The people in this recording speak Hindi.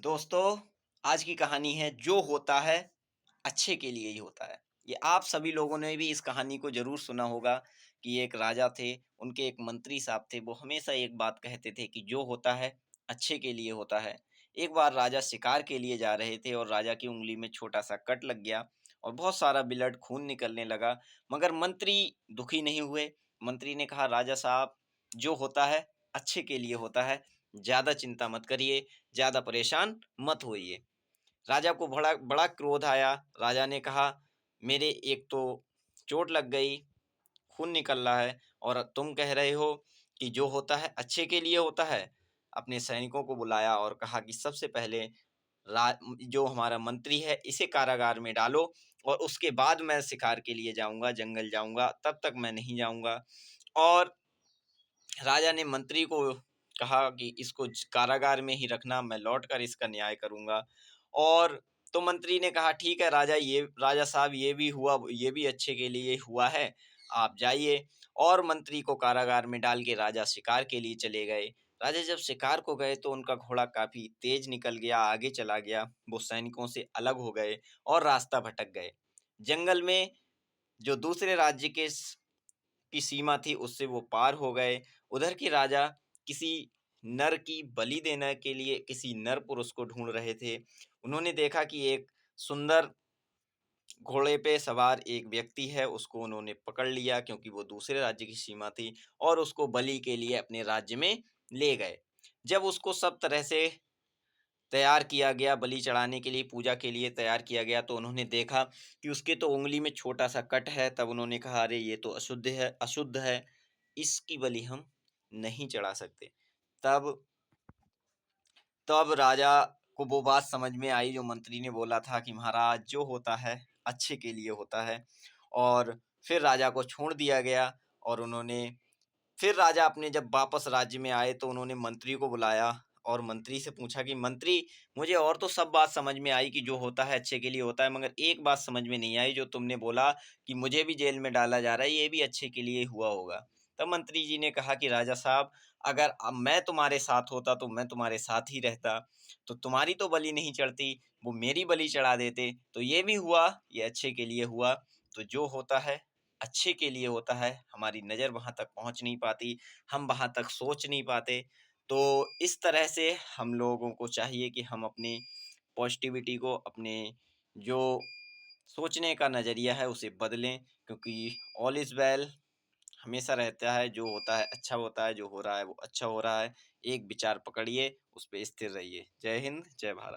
दोस्तों, आज की कहानी है जो होता है अच्छे के लिए ही होता है। ये आप सभी लोगों ने भी इस कहानी को ज़रूर सुना होगा कि एक राजा थे, उनके एक मंत्री साहब थे, वो हमेशा एक बात कहते थे कि जो होता है अच्छे के लिए होता है। एक बार राजा शिकार के लिए जा रहे थे और राजा की उँगली में छोटा-सा कट लग गया और बहुत सारा ब्लड खून निकलने लगा, मगर मंत्री दुखी नहीं हुए। मंत्री ने कहा, "राजा साहब, जो होता है अच्छे के लिए होता है, ज़्यादा चिंता मत करिए, ज़्यादा परेशान मत होइए।" राजा को बड़ा बड़ा क्रोध आया। राजा ने कहा, मेरे एक तो चोट लग गई, खून निकल रहा है और तुम कह रहे हो कि जो होता है अच्छे के लिए होता है। अपने सैनिकों को बुलाया और कहा कि सबसे पहले रा जो हमारा मंत्री है इसे कारागार में डालो और उसके बाद मैं शिकार के लिए जाऊँगा, जंगल जाऊँगा, तब तक मैं नहीं जाऊँगा। और राजा ने मंत्री को कहा कि इसको कारागार में ही रखना, मैं लौटकर इसका न्याय करूंगा। और तो मंत्री ने कहा, ठीक है राजा साहब, ये भी हुआ, ये भी अच्छे के लिए हुआ है, आप जाइए। और मंत्री को कारागार में डाल के राजा शिकार के लिए चले गए। राजा जब शिकार को गए तो उनका घोड़ा काफी तेज निकल गया, आगे चला गया, वो सैनिकों से अलग हो गए और रास्ता भटक गए। जंगल में जो दूसरे राज्य के की सीमा थी उससे वो पार हो गए। उधर के राजा किसी नर की बलि देने के लिए किसी नर पुरुष को ढूंढ रहे थे। उन्होंने देखा कि एक सुंदर घोड़े पे सवार एक व्यक्ति है, उसको उन्होंने पकड़ लिया क्योंकि वो दूसरे राज्य की सीमा थी और उसको बलि के लिए अपने राज्य में ले गए। जब उसको सब तरह से तैयार किया गया, बलि चढ़ाने के लिए, पूजा के लिए तैयार किया गया, तो उन्होंने देखा कि उसके तो उँगली में छोटा-सा कट है। तब उन्होंने कहा, अरे! ये तो अशुद्ध है, इसकी बलि हम नहीं चढ़ा सकते। तब तब राजा को वो बात समझ में आई जो मंत्री ने बोला था कि महाराज, जो होता है अच्छे के लिए होता है। और फिर राजा को छोड़ दिया गया और फिर राजा अपने जब वापस राज्य में आए तो उन्होंने मंत्री को बुलाया और मंत्री से पूछा कि मंत्री, मुझे और तो सब बात समझ में आई कि जो होता है अच्छे के लिए होता है, मगर एक बात समझ में नहीं आई जो तुमने बोला कि मुझे भी जेल में डाला जा रहा है, ये भी अच्छे के लिए हुआ होगा। तब मंत्री जी ने कहा कि राजा साहब, अगर अब मैं तुम्हारे साथ होता तो मैं तुम्हारे साथ ही रहता, तो तुम्हारी तो बलि नहीं चढ़ती, वो मेरी बलि चढ़ा देते, तो ये भी हुआ, ये अच्छे के लिए हुआ। तो जो होता है अच्छे के लिए होता है, हमारी नज़र वहाँ तक पहुँच नहीं पाती, हम वहाँ तक सोच नहीं पाते। तो इस तरह से हम लोगों को चाहिए कि हम अपनी पॉजिटिविटी को, अपने जो सोचने का नज़रिया है उसे बदलें, क्योंकि ऑल इज़ वेल हमेशा रहता है, जो होता है अच्छा होता है, जो हो रहा है वो अच्छा हो रहा है। एक विचार पकड़िए, उस पे स्थिर रहिए। जय हिंद, जय भारत।